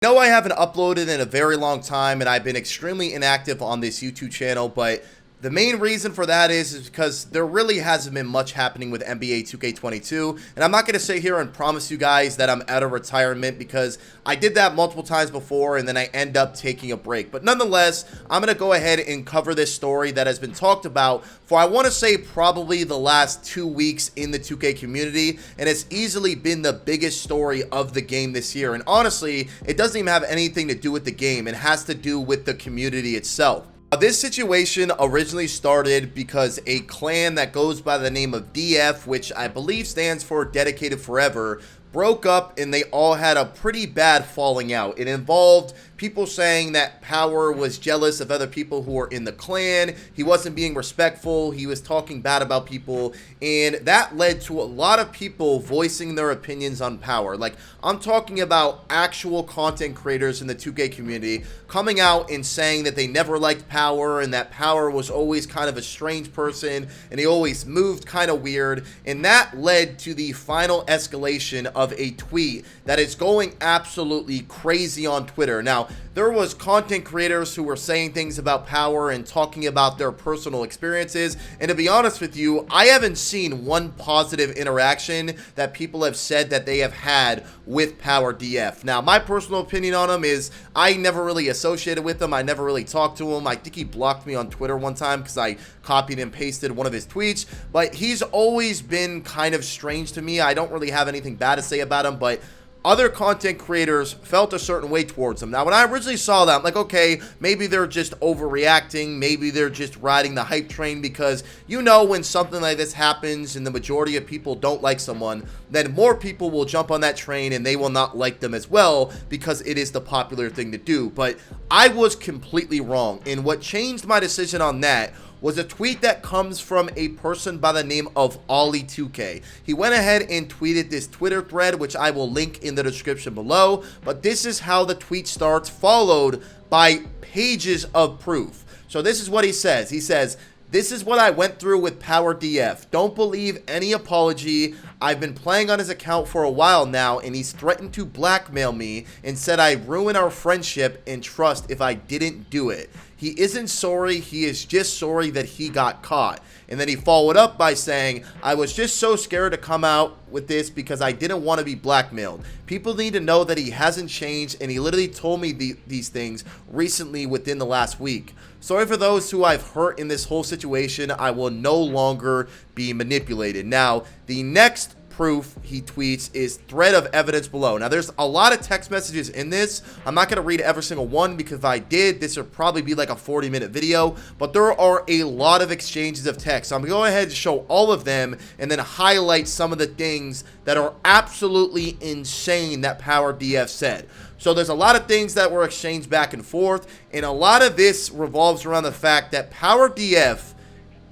No, I haven't uploaded in a very long time, and I've been extremely inactive on this YouTube channel, but the main reason for that is because there really hasn't been much happening with NBA 2K22, and I'm not going to sit here and promise you guys that I'm out of retirement because I did that multiple times before and then I end up taking a break. But nonetheless, I'm going to go ahead and cover this story that has been talked about for, I want to say, probably the last 2 weeks in the 2K community, and it's easily been the biggest story of the game this year. And honestly, it doesn't even have anything to do with the game. It has to do with the community itself. This situation originally started because a clan that goes by the name of DF, which I believe stands for Dedicated Forever, broke up and they all had a pretty bad falling out. It involved people saying that Power was jealous of other people who were in the clan. He wasn't being respectful. He was talking bad about people. And that led to a lot of people voicing their opinions on Power. Like, I'm talking about actual content creators in the 2K community coming out and saying that they never liked Power and that Power was always kind of a strange person and he always moved kind of weird. And that led to the final escalation of a tweet that is going absolutely crazy on Twitter. Now, there was content creators who were saying things about Power and talking about their personal experiences, and to be honest with you, I haven't seen one positive interaction that people have said that they have had with Power DF. Now, my personal opinion on him is I never really associated with him. I never really talked to him. I think he blocked me on Twitter one time because I copied and pasted one of his tweets, but he's always been kind of strange to me. I don't really have anything bad to say about him, but other content creators felt a certain way towards him. Now, when I originally saw that, I'm like, okay, maybe they're just overreacting. Maybe they're just riding the hype train because, you know, when something like this happens and the majority of people don't like someone, then more people will jump on that train and they will not like them as well because it is the popular thing to do. But I was completely wrong. And what changed my decision on that was a tweet that comes from a person by the name of Ollie2K. He went ahead and tweeted this Twitter thread, which I will link in the description below, but this is how the tweet starts, followed by pages of proof. So this is what he says. He says, "This is what I went through with Power DF. Don't believe any apology. I've been playing on his account for a while now, and he's threatened to blackmail me and said I'd ruin our friendship and trust if I didn't do it. He isn't sorry. He is just sorry that he got caught." And then he followed up by saying, "I was just so scared to come out with this because I didn't want to be blackmailed. People need to know that he hasn't changed, and he literally told me these things recently within the last week. Sorry for those who I've hurt in this whole situation. I will no longer be manipulated." Now, the next proof he tweets is thread of evidence below. Now, there's a lot of text messages in this. I'm not going to read every single one because if I did, this would probably be like a 40-minute video, but there are a lot of exchanges of text. So I'm going to go ahead and show all of them and then highlight some of the things that are absolutely insane that Power DF said. So there's a lot of things that were exchanged back and forth, and a lot of this revolves around the fact that Power DF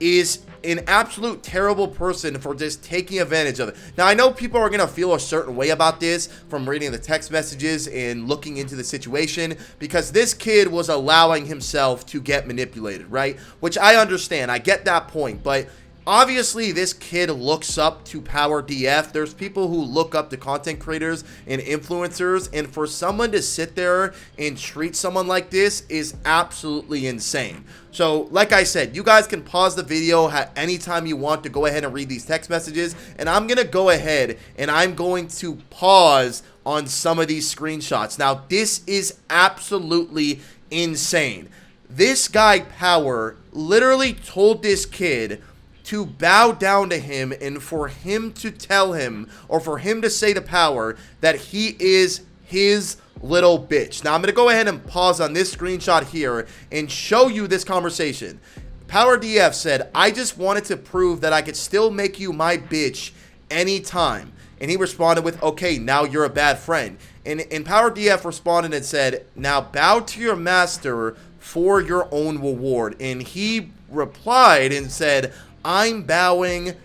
is an absolute terrible person for just taking advantage of it. Now, I know people are going to feel a certain way about this from reading the text messages and looking into the situation because this kid was allowing himself to get manipulated, right? Which I understand. I get that point, but obviously, this kid looks up to Power DF. There's people who look up to content creators and influencers, and for someone to sit there and treat someone like this is absolutely insane. So, like I said, you guys can pause the video at any time you want to go ahead and read these text messages, and I'm going to go ahead and I'm going to pause on some of these screenshots. Now, this is absolutely insane. This guy, Power, literally told this kid to bow down to him and for him to tell him, or for him to say to Power, that he is his little bitch. Now, I'm going to go ahead and pause on this screenshot here and show you this conversation. Power DF said, "I just wanted to prove that I could still make you my bitch anytime." And he responded with, "Okay, now you're a bad friend." And Power DF responded and said, "Now bow to your master for your own reward." And he replied and said, "I'm bowing,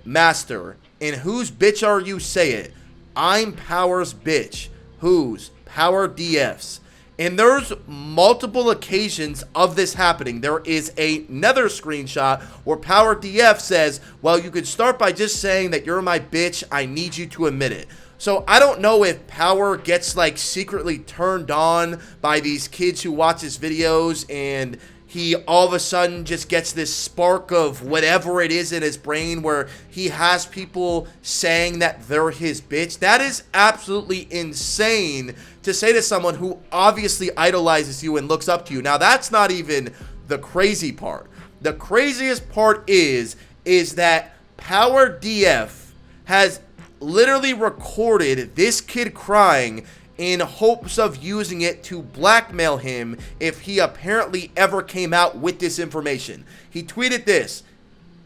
master. And whose bitch are you, say it? I'm Power's bitch. Whose? Power DF's." And there's multiple occasions of this happening. There is another screenshot where Power DF says, "Well, you could start by just saying that you're my bitch. I need you to admit it." So I don't know if Power gets like secretly turned on by these kids who watch his videos, and he all of a sudden just gets this spark of whatever it is in his brain where he has people saying that they're his bitch. That is absolutely insane to say to someone who obviously idolizes you and looks up to you. Now, that's not even the crazy part. The craziest part is that Power DF has literally recorded this kid crying in hopes of using it to blackmail him if he apparently ever came out with this information. He tweeted this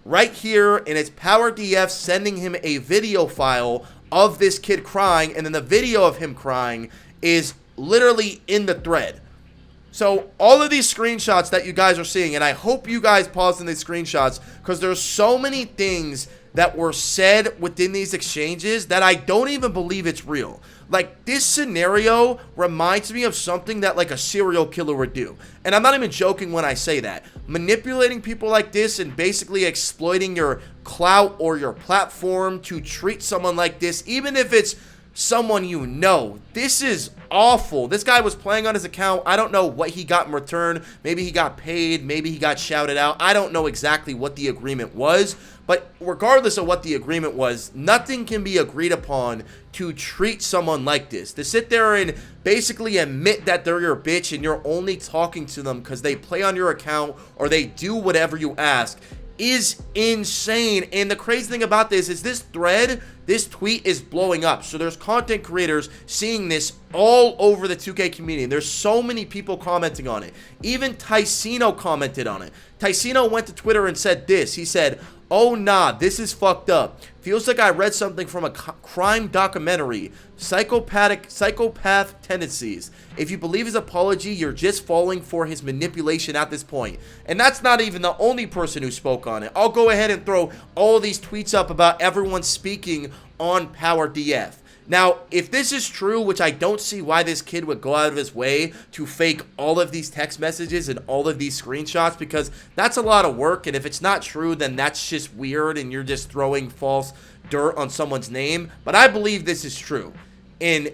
right here, and it's Power DF sending him a video file of this kid crying, and then the video of him crying is literally in the thread. So all of these screenshots that you guys are seeing, and I hope you guys pause in these screenshots, because there's so many things that were said within these exchanges that I don't even believe it's real. Like, this scenario reminds me of something that like a serial killer would do. And I'm not even joking when I say that. Manipulating people like this and basically exploiting your clout or your platform to treat someone like this, even if it's someone you know. This is awful. This guy was playing on his account. I don't know what he got in return. Maybe he got paid. Maybe he got shouted out. I don't know exactly what the agreement was. But regardless of what the agreement was, nothing can be agreed upon to treat someone like this. To sit there and basically admit that they're your bitch and you're only talking to them because they play on your account or they do whatever you ask is insane. And the crazy thing about this is this tweet is blowing up. So there's content creators seeing this all over the 2K community. And there's so many people commenting on it. Even Ticino commented on it. Ticino went to Twitter and said this. He said, "Oh nah, this is fucked up. Feels like I read something from a crime documentary. Psychopath tendencies. If you believe his apology, you're just falling for his manipulation at this point." And that's not even the only person who spoke on it. I'll go ahead and throw all these tweets up about everyone speaking on Power DF. Now, if this is true, which I don't see why this kid would go out of his way to fake all of these text messages and all of these screenshots, because that's a lot of work, and if it's not true, then that's just weird, and you're just throwing false dirt on someone's name. But I believe this is true. And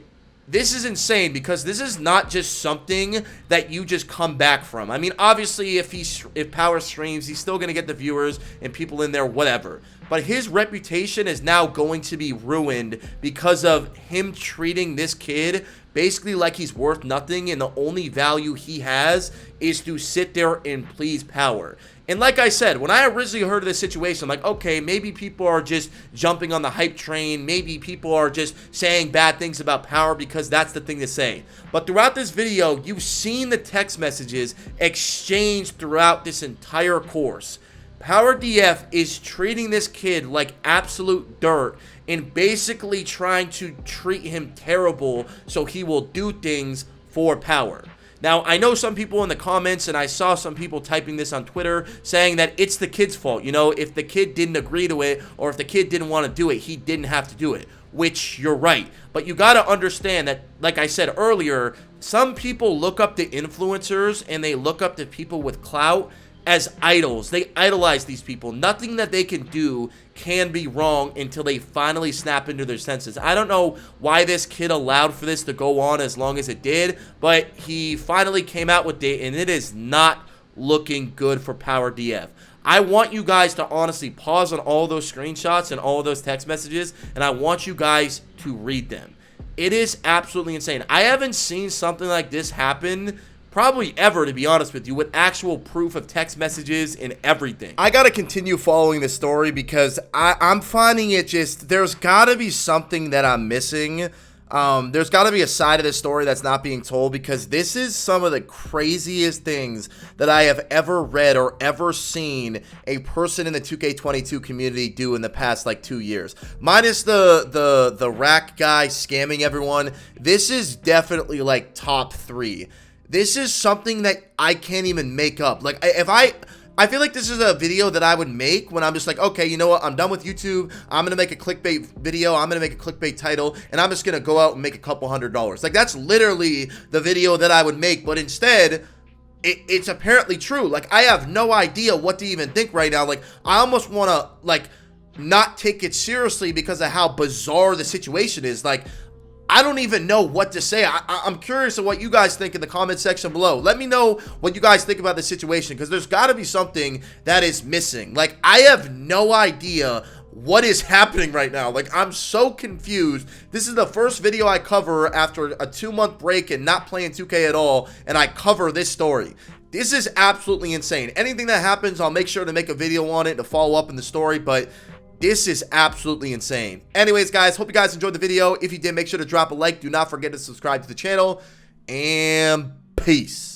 this is insane because this is not just something that you just come back from. I mean, obviously, if Power streams, he's still going to get the viewers and people in there, whatever. But his reputation is now going to be ruined because of him treating this kid basically like he's worth nothing, and the only value he has is to sit there and please Power. And like I said, when I originally heard of this situation, I'm like, okay, maybe people are just jumping on the hype train. Maybe people are just saying bad things about Power because that's the thing to say. But throughout this video, you've seen the text messages exchanged throughout this entire course. Power DF is treating this kid like absolute dirt and basically trying to treat him terrible so he will do things for Power. Now, I know some people in the comments, and I saw some people typing this on Twitter, saying that it's the kid's fault. You know, if the kid didn't agree to it, or if the kid didn't want to do it, he didn't have to do it, which you're right. But you got to understand that, like I said earlier, some people look up to influencers, and they look up to people with clout as idols. They idolize these people. Nothing that they can do can be wrong until they finally snap into their senses. I don't know why this kid allowed for this to go on as long as it did, but he finally came out with it, and it is not looking good for Power DF. I want you guys to honestly pause on all those screenshots and all of those text messages, and I want you guys to read them. It is absolutely insane. I haven't seen something like this happen probably ever, to be honest with you, with actual proof of text messages and everything. I gotta continue following this story because I'm finding it just, there's gotta be something that I'm missing. There's gotta be a side of this story that's not being told, because this is some of the craziest things that I have ever read or ever seen a person in the 2K22 community do in the past like 2 years. Minus the rack guy scamming everyone, this is definitely like top 3. This is something that I can't even make up. Like, I feel like this is a video that I would make when I'm just like, okay, you know what? I'm done with YouTube. I'm going to make a clickbait video. I'm going to make a clickbait title, and I'm just going to go out and make a couple $100s. Like, that's literally the video that I would make, but instead, it's apparently true. Like, I have no idea what to even think right now. Like, I almost want to, like, not take it seriously because of how bizarre the situation is. Like, I don't even know what to say. I'm curious of what you guys think in the comment section below. Let me know what you guys think about the situation, because there's got to be something that is missing. Like, I have no idea what is happening right now. Like, I'm so confused. This is the first video I cover after a 2-month break and not playing 2K at all, and I cover this story. This is absolutely insane. Anything that happens, I'll make sure to make a video on it to follow up in the story, but this is absolutely insane. Anyways, guys, hope you guys enjoyed the video. If you did, make sure to drop a like. Do not forget to subscribe to the channel, and peace.